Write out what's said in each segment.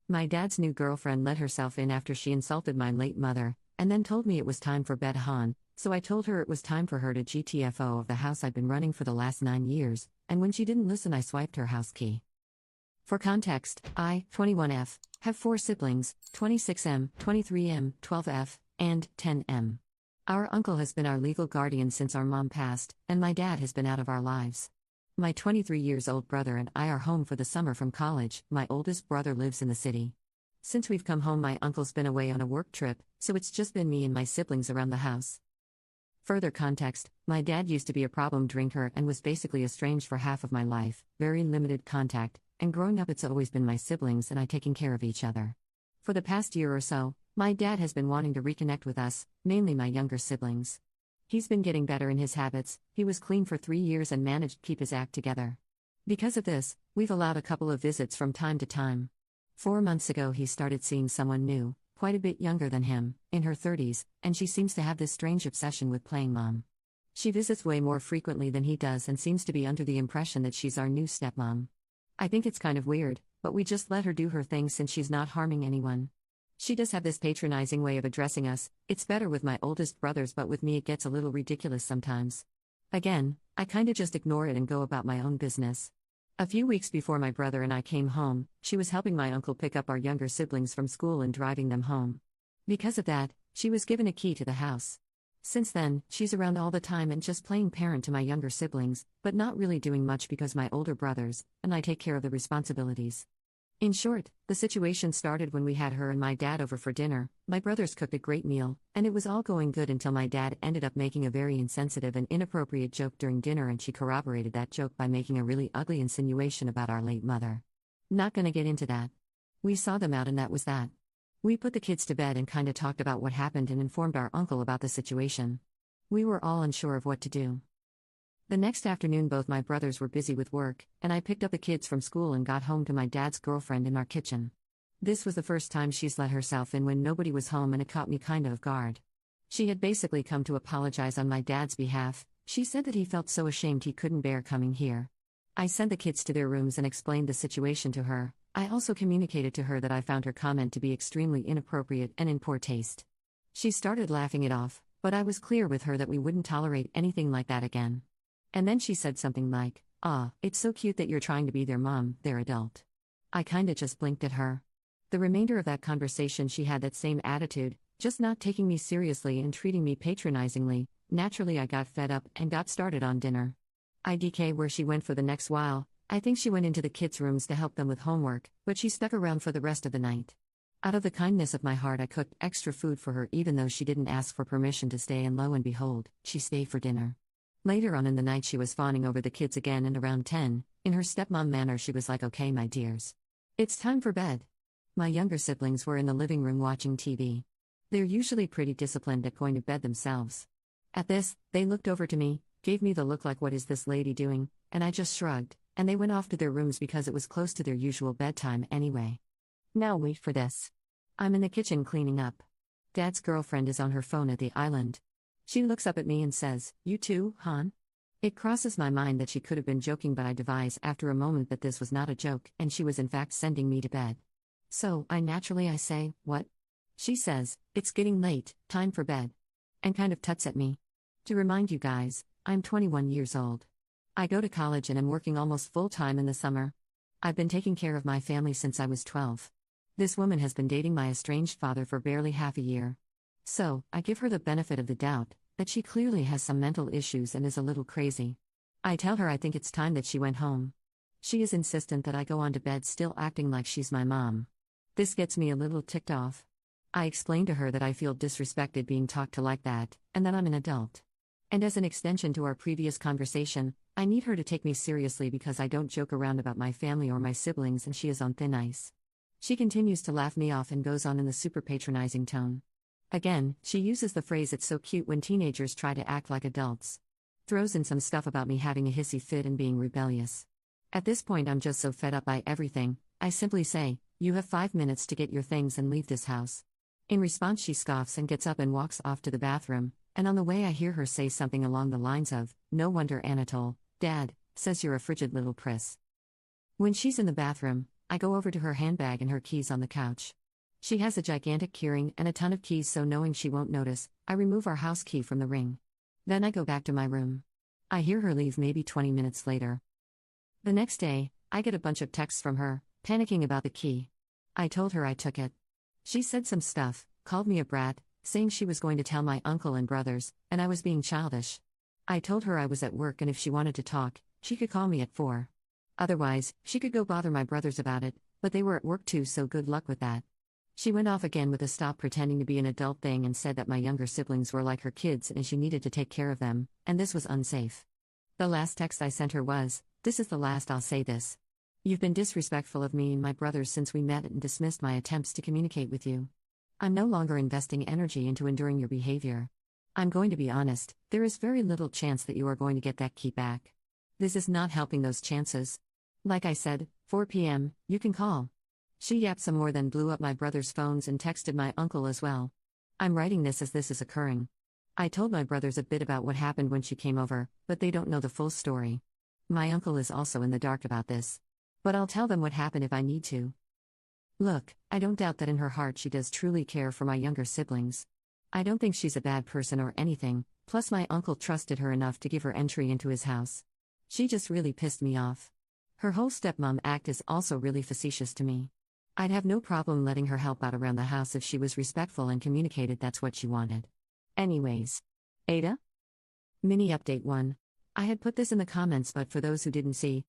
My dad's new girlfriend let herself in after she insulted my late mother, and then told me it was time for bed, Han, so I told her it was time for her to GTFO of the house I've been running for the last 9 years, and when she didn't listen, I swiped her house key. For context, I, 21F, have 4 siblings, 26M, 23M, 12F, and 10M. Our uncle has been our legal guardian since our mom passed, and my dad has been out of our lives. My 23 years old brother and I are home for the summer from college. My oldest brother lives in the city. Since we've come home, my uncle's been away on a work trip, so it's just been me and my siblings around the house. Further context, my dad used to be a problem drinker and was basically estranged for half of my life, very limited contact, and growing up it's always been my siblings and I taking care of each other. For the past year or so, my dad has been wanting to reconnect with us, mainly my younger siblings. He's been getting better in his habits. He was clean for 3 years and managed to keep his act together. Because of this, we've allowed a couple of visits from time to time. 4 months ago he started seeing someone new, quite a bit younger than him, in her 30s, and she seems to have this strange obsession with playing mom. She visits way more frequently than he does and seems to be under the impression that she's our new stepmom. I think it's kind of weird, but we just let her do her thing since she's not harming anyone. She does have this patronizing way of addressing us. It's better with my oldest brothers, but with me it gets a little ridiculous sometimes. Again, I kinda just ignore it and go about my own business. A few weeks before my brother and I came home, she was helping my uncle pick up our younger siblings from school and driving them home. Because of that, she was given a key to the house. Since then, she's around all the time and just playing parent to my younger siblings, but not really doing much because my older brothers and I take care of the responsibilities. In short, the situation started when we had her and my dad over for dinner. My brothers cooked a great meal, and it was all going good until my dad ended up making a very insensitive and inappropriate joke during dinner, and she corroborated that joke by making a really ugly insinuation about our late mother. Not gonna get into that. We saw them out and that was that. We put the kids to bed and kinda talked about what happened and informed our uncle about the situation. We were all unsure of what to do. The next afternoon both my brothers were busy with work, and I picked up the kids from school and got home to my dad's girlfriend in our kitchen. This was the first time she's let herself in when nobody was home, and it caught me kinda off guard. She had basically come to apologize on my dad's behalf. She said that he felt so ashamed he couldn't bear coming here. I sent the kids to their rooms and explained the situation to her. I also communicated to her that I found her comment to be extremely inappropriate and in poor taste. She started laughing it off, but I was clear with her that we wouldn't tolerate anything like that again. And then she said something like, it's so cute that you're trying to be their mom, they're adult. I kinda just blinked at her. The remainder of that conversation she had that same attitude, just not taking me seriously and treating me patronizingly. Naturally I got fed up and got started on dinner. IDK where she went for the next while. I think she went into the kids' rooms to help them with homework, but she stuck around for the rest of the night. Out of the kindness of my heart I cooked extra food for her even though she didn't ask for permission to stay, and lo and behold, she stayed for dinner. Later on in the night she was fawning over the kids again, and around 10, in her stepmom manner she was like, "Okay my dears. It's time for bed." My younger siblings were in the living room watching TV. They're usually pretty disciplined at going to bed themselves. At this, they looked over to me, gave me the look like, "What is this lady doing?" and I just shrugged, and they went off to their rooms because it was close to their usual bedtime anyway. Now wait for this. I'm in the kitchen cleaning up. Dad's girlfriend is on her phone at the island. She looks up at me and says, "You too, Han?" It crosses my mind that she could have been joking, but I devise after a moment that this was not a joke and she was in fact sending me to bed. So, I say, "What?" She says, "It's getting late, time for bed." And kind of tuts at me. To remind you guys, I'm 21 years old. I go to college and am working almost full time in the summer. I've been taking care of my family since I was 12. This woman has been dating my estranged father for barely half a year. So, I give her the benefit of the doubt, that she clearly has some mental issues and is a little crazy. I tell her I think it's time that she went home. She is insistent that I go on to bed, still acting like she's my mom. This gets me a little ticked off. I explain to her that I feel disrespected being talked to like that, and that I'm an adult. And as an extension to our previous conversation, I need her to take me seriously because I don't joke around about my family or my siblings, and she is on thin ice. She continues to laugh me off and goes on in the super patronizing tone. Again, she uses the phrase "it's so cute" when teenagers try to act like adults. Throws in some stuff about me having a hissy fit and being rebellious. At this point I'm just so fed up by everything, I simply say, "You have 5 minutes to get your things and leave this house." In response she scoffs and gets up and walks off to the bathroom, and on the way I hear her say something along the lines of, "No wonder Anatole, Dad, says you're a frigid little priss." When she's in the bathroom, I go over to her handbag and her keys on the couch. She has a gigantic keyring and a ton of keys, so knowing she won't notice, I remove our house key from the ring. Then I go back to my room. I hear her leave maybe 20 minutes later. The next day, I get a bunch of texts from her, panicking about the key. I told her I took it. She said some stuff, called me a brat, saying she was going to tell my uncle and brothers, and I was being childish. I told her I was at work and if she wanted to talk, she could call me at 4. Otherwise, she could go bother my brothers about it, but they were at work too, so good luck with that. She went off again with a stop pretending to be an adult thing and said that my younger siblings were like her kids and she needed to take care of them, and this was unsafe. The last text I sent her was, "This is the last I'll say this. You've been disrespectful of me and my brothers since we met and dismissed my attempts to communicate with you. I'm no longer investing energy into enduring your behavior. I'm going to be honest, there is very little chance that you are going to get that key back. This is not helping those chances. Like I said, 4 p.m., you can call." She yapped some more, then blew up my brother's phones and texted my uncle as well. I'm writing this as this is occurring. I told my brothers a bit about what happened when she came over, but they don't know the full story. My uncle is also in the dark about this. But I'll tell them what happened if I need to. Look, I don't doubt that in her heart she does truly care for my younger siblings. I don't think she's a bad person or anything, plus my uncle trusted her enough to give her entry into his house. She just really pissed me off. Her whole stepmom act is also really facetious to me. I'd have no problem letting her help out around the house if she was respectful and communicated that's what she wanted. Anyways. Ada? Mini update 1. I had put this in the comments, but for those who didn't see,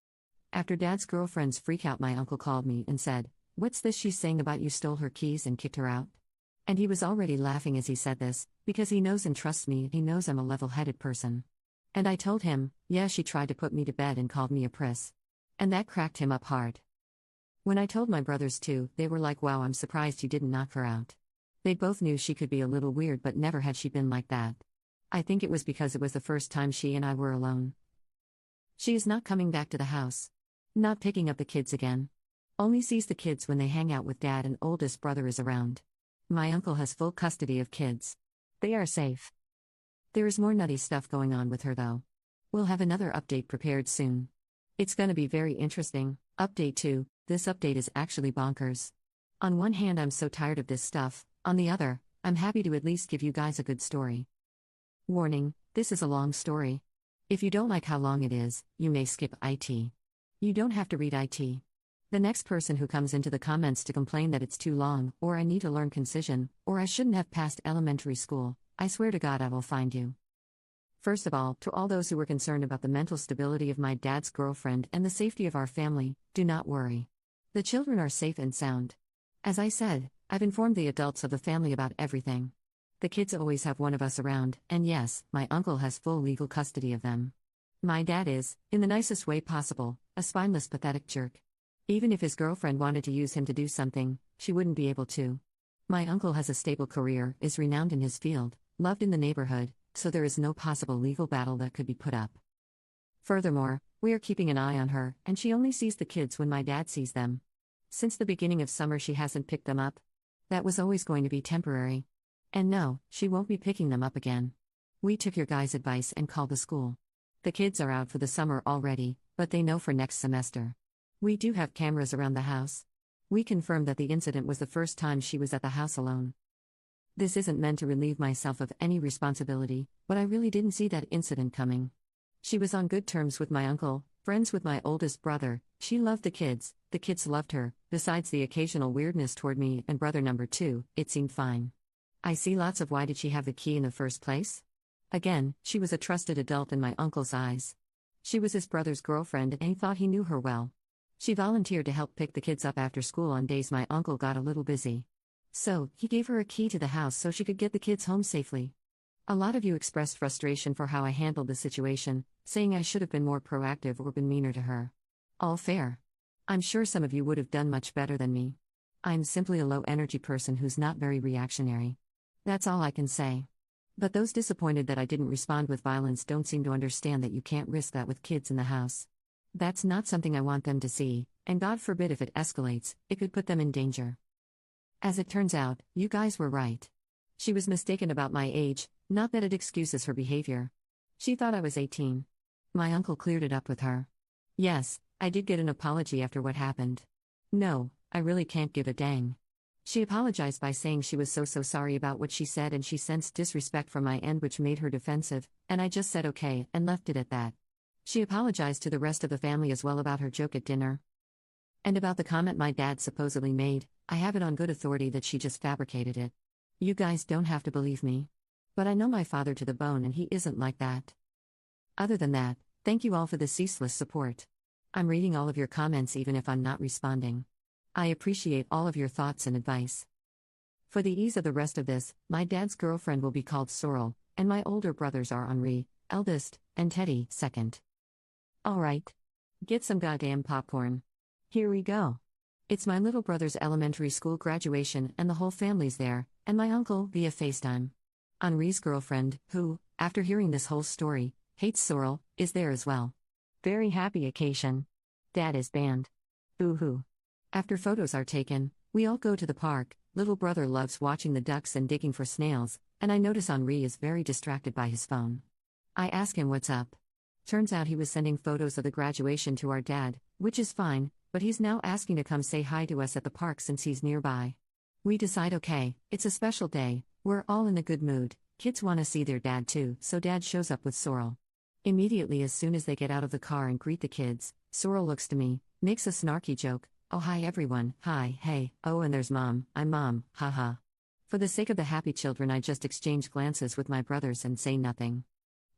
after Dad's girlfriend's freakout, my uncle called me and said, "What's this she's saying about you stole her keys and kicked her out?" And he was already laughing as he said this, because he knows and trusts me, he knows I'm a level-headed person. And I told him, yeah, she tried to put me to bed and called me a priss. And that cracked him up hard. When I told my brothers too, they were like, "Wow, I'm surprised you didn't knock her out." They both knew she could be a little weird, but never had she been like that. I think it was because it was the first time she and I were alone. She is not coming back to the house. Not picking up the kids again. Only sees the kids when they hang out with Dad and oldest brother is around. My uncle has full custody of kids. They are safe. There is more nutty stuff going on with her though. We'll have another update prepared soon. It's gonna be very interesting. Update 2, this update is actually bonkers. On one hand, I'm so tired of this stuff, on the other, I'm happy to at least give you guys a good story. Warning, this is a long story. If you don't like how long it is, you may skip IT. You don't have to read IT. The next person who comes into the comments to complain that it's too long, or I need to learn concision, or I shouldn't have passed elementary school, I swear to God I will find you. First of all, to all those who were concerned about the mental stability of my dad's girlfriend and the safety of our family, do not worry. The children are safe and sound. As I said, I've informed the adults of the family about everything. The kids always have one of us around, and yes, my uncle has full legal custody of them. My dad is, in the nicest way possible, a spineless, pathetic jerk. Even if his girlfriend wanted to use him to do something, she wouldn't be able to. My uncle has a stable career, is renowned in his field, loved in the neighborhood, so there is no possible legal battle that could be put up. Furthermore, we are keeping an eye on her, and she only sees the kids when my dad sees them. Since the beginning of summer, she hasn't picked them up. That was always going to be temporary. And no, she won't be picking them up again. We took your guys' advice and called the school. The kids are out for the summer already, but they know for next semester. We do have cameras around the house. We confirmed that the incident was the first time she was at the house alone. This isn't meant to relieve myself of any responsibility, but I really didn't see that incident coming. She was on good terms with my uncle, friends with my oldest brother, she loved the kids loved her, besides the occasional weirdness toward me and brother number 2, it seemed fine. I see lots of why did she have the key in the first place? Again, she was a trusted adult in my uncle's eyes. She was his brother's girlfriend and he thought he knew her well. She volunteered to help pick the kids up after school on days my uncle got a little busy. So, he gave her a key to the house so she could get the kids home safely. A lot of you expressed frustration for how I handled the situation, saying I should have been more proactive or been meaner to her. All fair. I'm sure some of you would have done much better than me. I'm simply a low-energy person who's not very reactionary. That's all I can say. But those disappointed that I didn't respond with violence don't seem to understand that you can't risk that with kids in the house. That's not something I want them to see, and God forbid if it escalates, it could put them in danger. As it turns out, you guys were right. She was mistaken about my age, not that it excuses her behavior. She thought I was 18. My uncle cleared it up with her. Yes, I did get an apology after what happened. No, I really can't give a dang. She apologized by saying she was so sorry about what she said and she sensed disrespect from my end, which made her defensive, and I just said okay and left it at that. She apologized to the rest of the family as well about her joke at dinner. And about the comment my dad supposedly made, I have it on good authority that she just fabricated it. You guys don't have to believe me. But I know my father to the bone and he isn't like that. Other than that, thank you all for the ceaseless support. I'm reading all of your comments even if I'm not responding. I appreciate all of your thoughts and advice. For the ease of the rest of this, my dad's girlfriend will be called Sorrel, and my older brothers are Henri, eldest, and Teddy, second. Alright. Get some goddamn popcorn. Here we go. It's my little brother's elementary school graduation and the whole family's there, and my uncle via FaceTime. Henri's girlfriend, who, after hearing this whole story, hates Sorrel, is there as well. Very happy occasion. Dad is banned. Boo-hoo. After photos are taken, we all go to the park. Little brother loves watching the ducks and digging for snails, and I notice Henri is very distracted by his phone. I ask him what's up. Turns out he was sending photos of the graduation to our dad, which is fine, but he's now asking to come say hi to us at the park since he's nearby. We decide okay, it's a special day, we're all in a good mood, kids want to see their dad too, so dad shows up with Sorrel. Immediately as soon as they get out of the car and greet the kids, Sorrel looks to me, makes a snarky joke, oh hi everyone, hi, hey, oh and there's mom, I'm mom, haha. For the sake of the happy children I just exchange glances with my brothers and say nothing.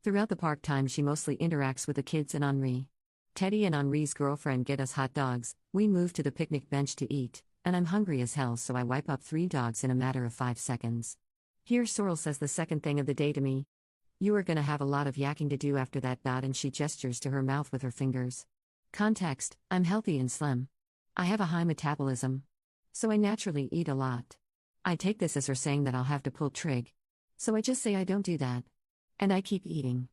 Throughout the park time she mostly interacts with the kids and Henri. Teddy and Henri's girlfriend get us hot dogs, we move to the picnic bench to eat, and I'm hungry as hell so I wipe up 3 dogs in a matter of 5 seconds. Here Sorrel says the second thing of the day to me. You are gonna have a lot of yakking to do after that dot, and she gestures to her mouth with her fingers. Context, I'm healthy and slim. I have a high metabolism. So I naturally eat a lot. I take this as her saying that I'll have to pull trig. So I just say I don't do that. And I keep eating.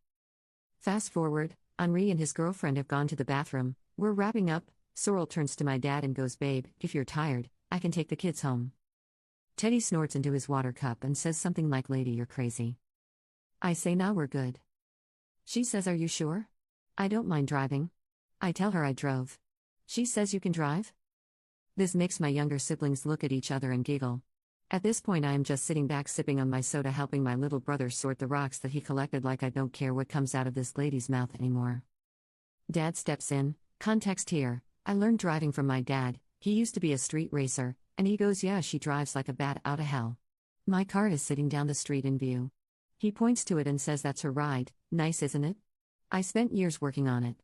Fast forward, Henri and his girlfriend have gone to the bathroom, we're wrapping up, Sorrel turns to my dad and goes, babe, if you're tired, I can take the kids home. Teddy snorts into his water cup and says something like, lady, you're crazy. I say, nah, we're good. She says, are you sure? I don't mind driving. I tell her I drove. She says, you can drive? This makes my younger siblings look at each other and giggle. At this point I am just sitting back sipping on my soda, helping my little brother sort the rocks that he collected, like I don't care what comes out of this lady's mouth anymore. Dad steps in, context here, I learned driving from my dad, he used to be a street racer, and he goes, yeah, she drives like a bat out of hell. My car is sitting down the street in view. He points to it and says, that's her ride, nice isn't it? I spent years working on it.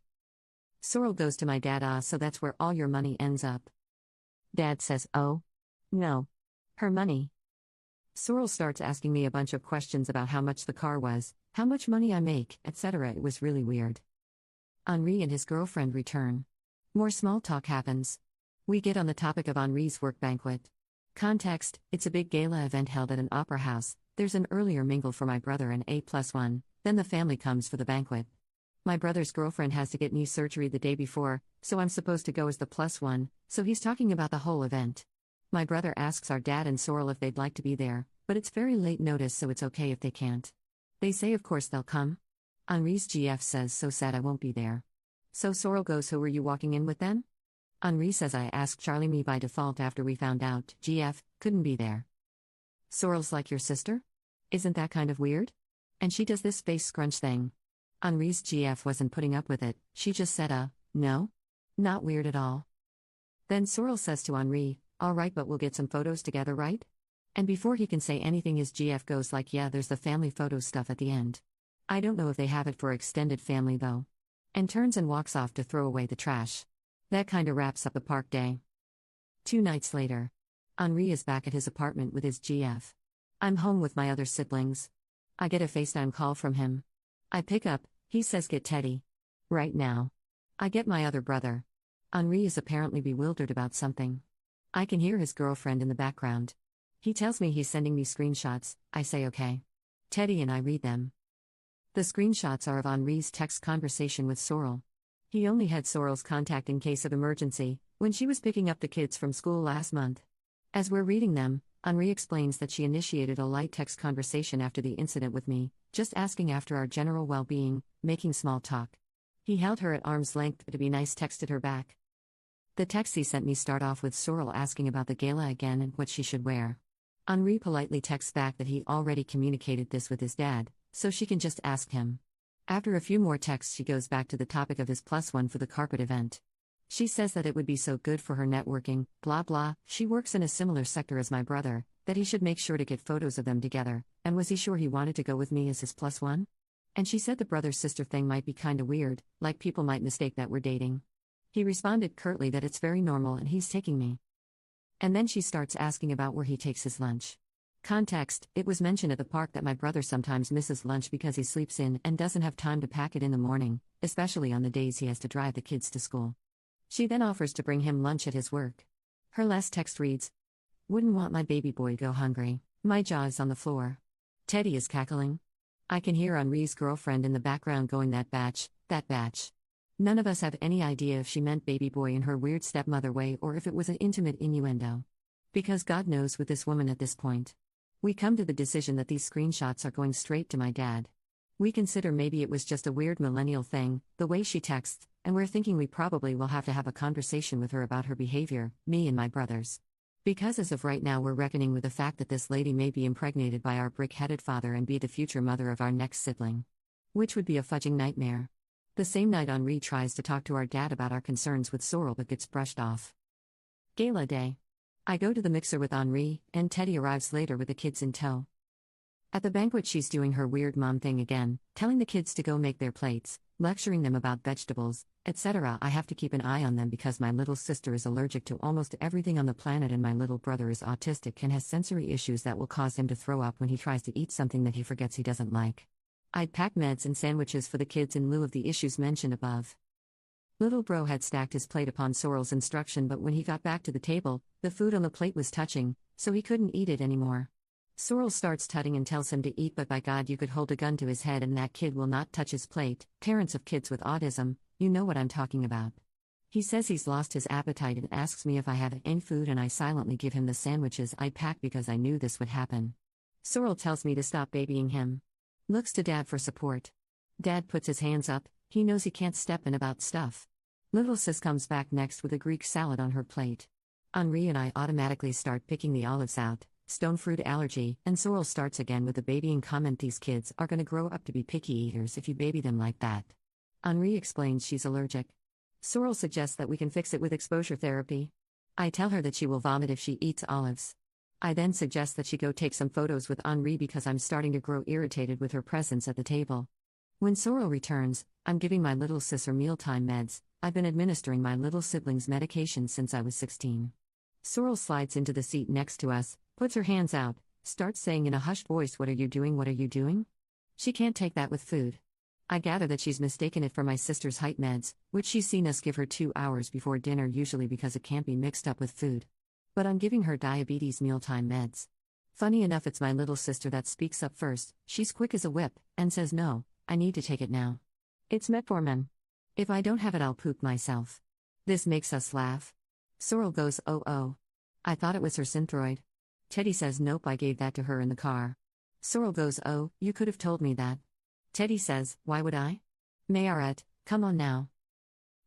Sorrel goes to my dad, so that's where all your money ends up. Dad says, oh? No. Her money. Sorrel starts asking me a bunch of questions about how much the car was, how much money I make, etc. It was really weird. Henri and his girlfriend return. More small talk happens. We get on the topic of Henri's work banquet. Context, it's a big gala event held at an opera house, there's an earlier mingle for my brother and A+1, then the family comes for the banquet. My brother's girlfriend has to get knee surgery the day before, so I'm supposed to go as the +1, so he's talking about the whole event. My brother asks our dad and Sorrel if they'd like to be there, but it's very late notice so it's okay if they can't. They say of course they'll come. Henri's GF says, so sad I won't be there. So Sorrel goes, who were you walking in with then? Henri says, I asked Charlie, me by default after we found out GF couldn't be there. Sorrel's like, your sister? Isn't that kind of weird? And she does this face scrunch thing. Henri's GF wasn't putting up with it, she just said, no? Not weird at all. Then Sorrel says to Henri, alright, but we'll get some photos together, right? And before he can say anything his GF goes like, yeah, there's the family photo stuff at the end. I don't know if they have it for extended family though. And turns and walks off to throw away the trash. That kinda wraps up the park day. 2 nights later. Henri is back at his apartment with his GF. I'm home with my other siblings. I get a FaceTime call from him. I pick up, he says, get Teddy. Right now. I get my other brother. Henri is apparently bewildered about something. I can hear his girlfriend in the background. He tells me he's sending me screenshots, I say okay. Teddy and I read them. The screenshots are of Henri's text conversation with Sorrel. He only had Sorrel's contact in case of emergency, when she was picking up the kids from school last month. As we're reading them, Henri explains that she initiated a light text conversation after the incident with me, just asking after our general well-being, making small talk. He held her at arm's length, but to be nice texted her back. The texts he sent me start off with Sorrel asking about the gala again and what she should wear. Henri politely texts back that he already communicated this with his dad, so she can just ask him. After a few more texts, she goes back to the topic of his +1 for the carpet event. She says that it would be so good for her networking, blah blah, she works in a similar sector as my brother, that he should make sure to get photos of them together, and was he sure he wanted to go with me as his +1? And she said the brother-sister thing might be kinda weird, like people might mistake that we're dating. He responded curtly that it's very normal and he's taking me. And then she starts asking about where he takes his lunch. Context: it was mentioned at the park that my brother sometimes misses lunch because he sleeps in and doesn't have time to pack it in the morning, especially on the days he has to drive the kids to school. She then offers to bring him lunch at his work. Her last text reads, "Wouldn't want my baby boy go hungry." My jaw is on the floor. Teddy is cackling. I can hear Henri's girlfriend in the background going, that batch. None of us have any idea if she meant baby boy in her weird stepmother way or if it was an intimate innuendo. Because God knows with this woman at this point. We come to the decision that these screenshots are going straight to my dad. We consider maybe it was just a weird millennial thing, the way she texts, and we're thinking we probably will have to have a conversation with her about her behavior, me and my brothers. Because as of right now we're reckoning with the fact that this lady may be impregnated by our brick-headed father and be the future mother of our next sibling. Which would be a fudging nightmare. The same night Henri tries to talk to our dad about our concerns with Sorrel but gets brushed off. Gala day. I go to the mixer with Henri, and Teddy arrives later with the kids in tow. At the banquet she's doing her weird mom thing again, telling the kids to go make their plates, lecturing them about vegetables, etc. I have to keep an eye on them because my little sister is allergic to almost everything on the planet and my little brother is autistic and has sensory issues that will cause him to throw up when he tries to eat something that he forgets he doesn't like. I'd pack meds and sandwiches for the kids in lieu of the issues mentioned above. Little bro had stacked his plate upon Sorrel's instruction, but when he got back to the table, the food on the plate was touching, so he couldn't eat it anymore. Sorrel starts tutting and tells him to eat, but by God you could hold a gun to his head and that kid will not touch his plate. Parents of kids with autism, you know what I'm talking about. He says he's lost his appetite and asks me if I have any food, and I silently give him the sandwiches I packed because I knew this would happen. Sorrel tells me to stop babying him. Looks to Dad for support. Dad puts his hands up, he knows he can't step in about stuff. Little sis comes back next with a Greek salad on her plate. Henri and I automatically start picking the olives out. Stone fruit allergy, and Sorrel starts again with the babying comment. These kids are gonna grow up to be picky eaters if you baby them like that. Henri explains she's allergic. Sorrel suggests that we can fix it with exposure therapy. I tell her that she will vomit if she eats olives. I then suggest that she go take some photos with Henri because I'm starting to grow irritated with her presence at the table. When Sorrel returns, I'm giving my little sis her mealtime meds. I've been administering my little sibling's medication since I was 16. Sorrel slides into the seat next to us, puts her hands out, starts saying in a hushed voice, "What are you doing? What are you doing?" She can't take that with food. I gather that she's mistaken it for my sister's height meds, which she's seen us give her 2 hours before dinner, usually because it can't be mixed up with food. But I'm giving her diabetes mealtime meds. Funny enough, it's my little sister that speaks up first. She's quick as a whip, and says, "No, I need to take it now. It's metformin. If I don't have it, I'll poop myself." This makes us laugh. Sorrel goes, "Oh. I thought it was her Synthroid." Teddy says, "Nope, I gave that to her in the car." Sorrel goes, "Oh, you could have told me that." Teddy says, "Why would I?" Mayoret, come on now.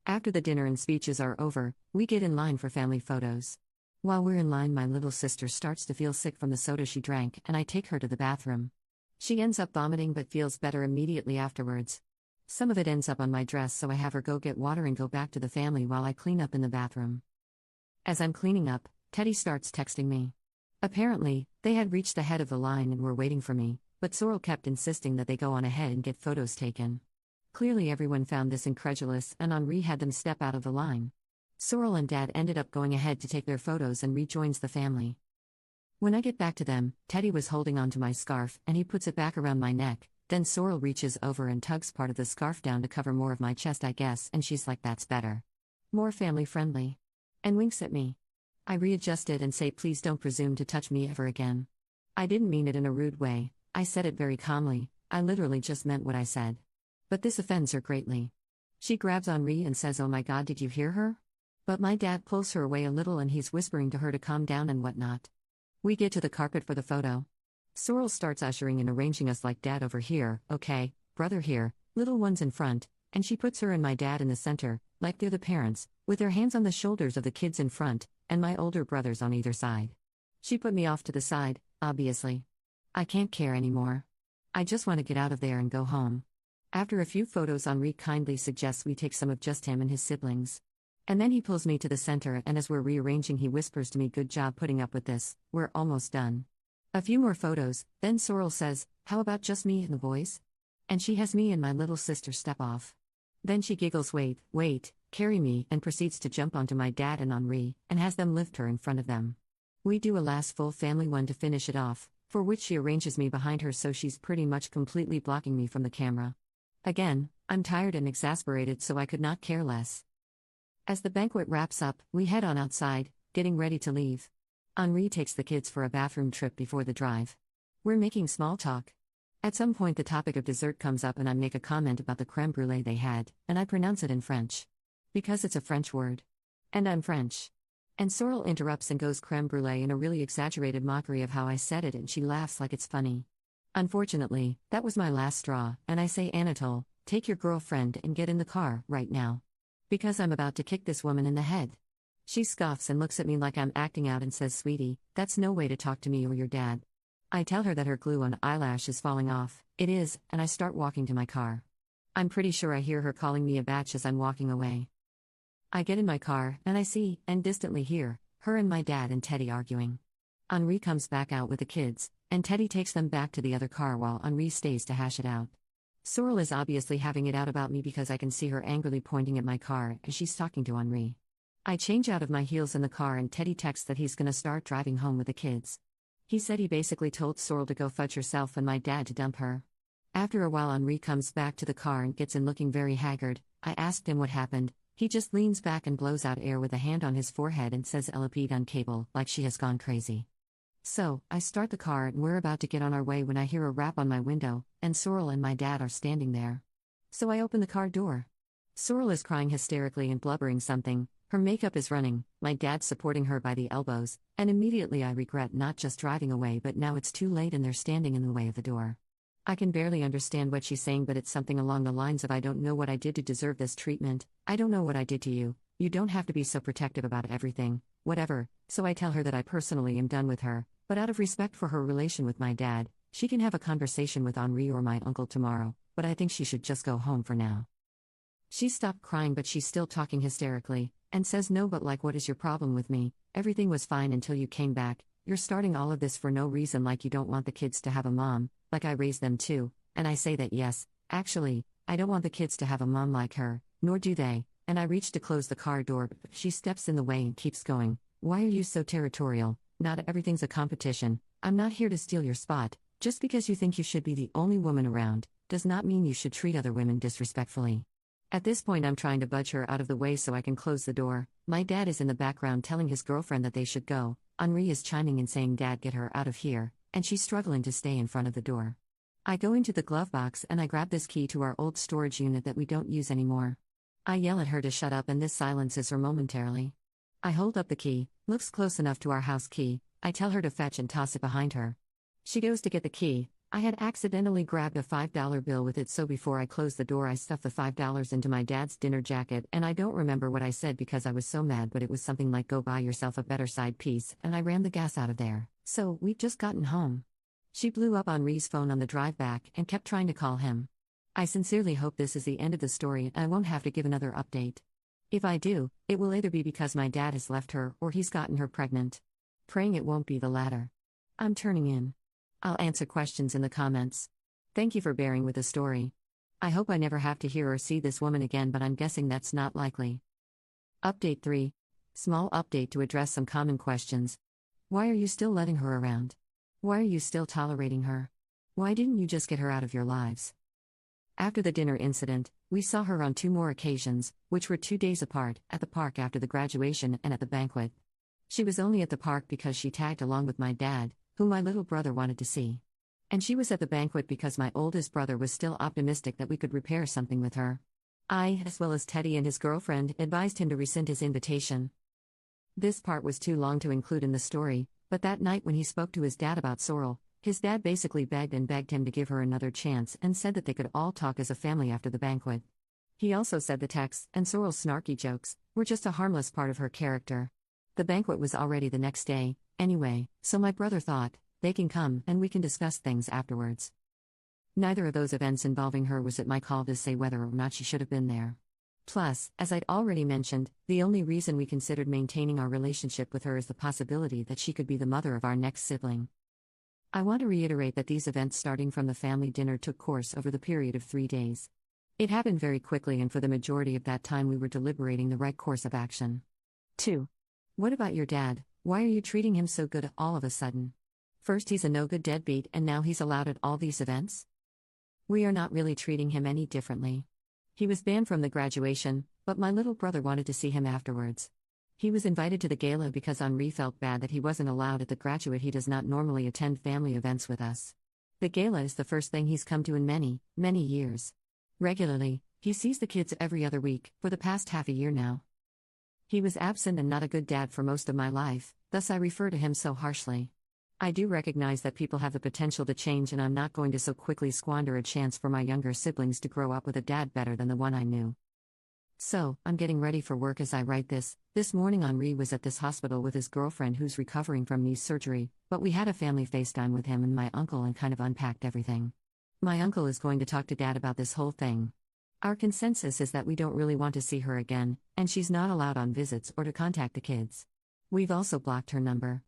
After the dinner and speeches are over, we get in line for family photos. While we're in line, my little sister starts to feel sick from the soda she drank, and I take her to the bathroom. She ends up vomiting but feels better immediately afterwards. Some of it ends up on my dress, so I have her go get water and go back to the family while I clean up in the bathroom. As I'm cleaning up, Teddy starts texting me. Apparently, they had reached the head of the line and were waiting for me, but Sorrel kept insisting that they go on ahead and get photos taken. Clearly everyone found this incredulous, and Henri had them step out of the line. Sorrel and Dad ended up going ahead to take their photos and rejoins the family. When I get back to them, Teddy was holding onto my scarf and he puts it back around my neck. Then Sorrel reaches over and tugs part of the scarf down to cover more of my chest, I guess, and she's like, "That's better. More family friendly." And winks at me. I readjust it and say, "Please don't presume to touch me ever again." I didn't mean it in a rude way, I said it very calmly, I literally just meant what I said. But this offends her greatly. She grabs Henri and says, "Oh my God, did you hear her?" But my dad pulls her away a little and he's whispering to her to calm down and whatnot. We get to the carpet for the photo. Sorrel starts ushering and arranging us like dad over here, okay, brother here, little ones in front, and she puts her and my dad in the center, like they're the parents, with their hands on the shoulders of the kids in front, and my older brothers on either side. She put me off to the side, obviously. I can't care anymore. I just want to get out of there and go home. After a few photos, Henri kindly suggests we take some of just him and his siblings. And then he pulls me to the center, and as we're rearranging, he whispers to me, "Good job putting up with this, we're almost done." A few more photos, then Sorrel says, "How about just me and the boys?" And she has me and my little sister step off. Then she giggles, wait, carry me, and proceeds to jump onto my dad and Henri, and has them lift her in front of them. We do a last full family one to finish it off, for which she arranges me behind her so she's pretty much completely blocking me from the camera. Again, I'm tired and exasperated, so I could not care less. As the banquet wraps up, we head on outside, getting ready to leave. Henri takes the kids for a bathroom trip before the drive. We're making small talk. At some point, the topic of dessert comes up, and I make a comment about the crème brûlée they had, and I pronounce it in French. Because it's a French word. And I'm French. And Sorrel interrupts and goes crème brûlée in a really exaggerated mockery of how I said it, and she laughs like it's funny. Unfortunately, that was my last straw, and I say, "Anatole, take your girlfriend and get in the car, right now. Because I'm about to kick this woman in the head." She scoffs and looks at me like I'm acting out and says, "Sweetie, that's no way to talk to me or your dad." I tell her that her glue on eyelash is falling off. It is, and I start walking to my car. I'm pretty sure I hear her calling me a batch as I'm walking away. I get in my car, and I see, and distantly hear, her and my dad and Teddy arguing. Henri comes back out with the kids, and Teddy takes them back to the other car while Henri stays to hash it out. Sorrel is obviously having it out about me because I can see her angrily pointing at my car as she's talking to Henri. I change out of my heels in the car, and Teddy texts that he's gonna start driving home with the kids. He said he basically told Sorrel to go fudge herself and my dad to dump her. After a while, Henri comes back to the car and gets in looking very haggard. I asked him what happened. He just leans back and blows out air with a hand on his forehead and says, "Elle a pété un câble," like she has gone crazy. So, I start the car and we're about to get on our way when I hear a rap on my window, and Sorrel and my dad are standing there. So I open the car door. Sorrel is crying hysterically and blubbering something. Her makeup is running, my dad supporting her by the elbows, and immediately I regret not just driving away, but now it's too late and they're standing in the way of the door. I can barely understand what she's saying, but it's something along the lines of, "I don't know what I did to deserve this treatment, I don't know what I did to you, you don't have to be so protective about everything, whatever." So I tell her that I personally am done with her, but out of respect for her relation with my dad, she can have a conversation with Henri or my uncle tomorrow, but I think she should just go home for now. She stopped crying, but she's still talking hysterically, and says, "No, but like, what is your problem with me? Everything was fine until you came back. You're starting all of this for no reason, like you don't want the kids to have a mom, like I raised them too." And I say that yes, actually, I don't want the kids to have a mom like her, nor do they, and I reach to close the car door, but she steps in the way and keeps going. "Why are you so territorial? Not everything's a competition. I'm not here to steal your spot. Just because you think you should be the only woman around, does not mean you should treat other women disrespectfully." At this point, I'm trying to budge her out of the way so I can close the door. My dad is in the background telling his girlfriend that they should go. Henri is chiming in saying, "Dad, get her out of here," and she's struggling to stay in front of the door. I go into the glove box and I grab this key to our old storage unit that we don't use anymore. I yell at her to shut up, and this silences her momentarily. I hold up the key, looks close enough to our house key. I tell her to fetch and toss it behind her. She goes to get the key. I had accidentally grabbed a $5 bill with it, so before I closed the door I stuffed the $5 into my dad's dinner jacket, and I don't remember what I said because I was so mad, but it was something like, "Go buy yourself a better side piece," and I ran the gas out of there. So, we've just gotten home. She blew up Henri's phone on the drive back and kept trying to call him. I sincerely hope this is the end of the story and I won't have to give another update. If I do, it will either be because my dad has left her or he's gotten her pregnant. Praying it won't be the latter. I'm turning in. I'll answer questions in the comments. Thank you for bearing with the story. I hope I never have to hear or see this woman again, but I'm guessing that's not likely. Update 3. Small update to address some common questions. Why are you still letting her around? Why are you still tolerating her? Why didn't you just get her out of your lives? After the dinner incident, we saw her on 2 more occasions, which were 2 days apart, at the park after the graduation and at the banquet. She was only at the park because she tagged along with my dad, who my little brother wanted to see. And she was at the banquet because my oldest brother was still optimistic that we could repair something with her. I, as well as Teddy and his girlfriend, advised him to rescind his invitation. This part was too long to include in the story, but that night when he spoke to his dad about Sorrel, his dad basically begged and begged him to give her another chance and said that they could all talk as a family after the banquet. He also said the texts and Sorrel's snarky jokes were just a harmless part of her character. The banquet was already the next day, anyway, so my brother thought, they can come and we can discuss things afterwards. Neither of those events involving her was at my call to say whether or not she should have been there. Plus, as I'd already mentioned, the only reason we considered maintaining our relationship with her is the possibility that she could be the mother of our next sibling. I want to reiterate that these events starting from the family dinner took course over the period of 3 days. It happened very quickly, and for the majority of that time we were deliberating the right course of action. 2. What about your dad? Why are you treating him so good all of a sudden? First he's a no-good deadbeat and now he's allowed at all these events? We are not really treating him any differently. He was banned from the graduation, but my little brother wanted to see him afterwards. He was invited to the gala because Henri felt bad that he wasn't allowed at the graduate. He does not normally attend family events with us. The gala is the first thing he's come to in many, many years. Regularly, he sees the kids every other week, for the past half a year now. He was absent and not a good dad for most of my life, thus I refer to him so harshly. I do recognize that people have the potential to change, and I'm not going to so quickly squander a chance for my younger siblings to grow up with a dad better than the one I knew. So, I'm getting ready for work as I write this. This morning Henri was at this hospital with his girlfriend who's recovering from knee surgery, but we had a family FaceTime with him and my uncle and kind of unpacked everything. My uncle is going to talk to Dad about this whole thing. Our consensus is that we don't really want to see her again, and she's not allowed on visits or to contact the kids. We've also blocked her number.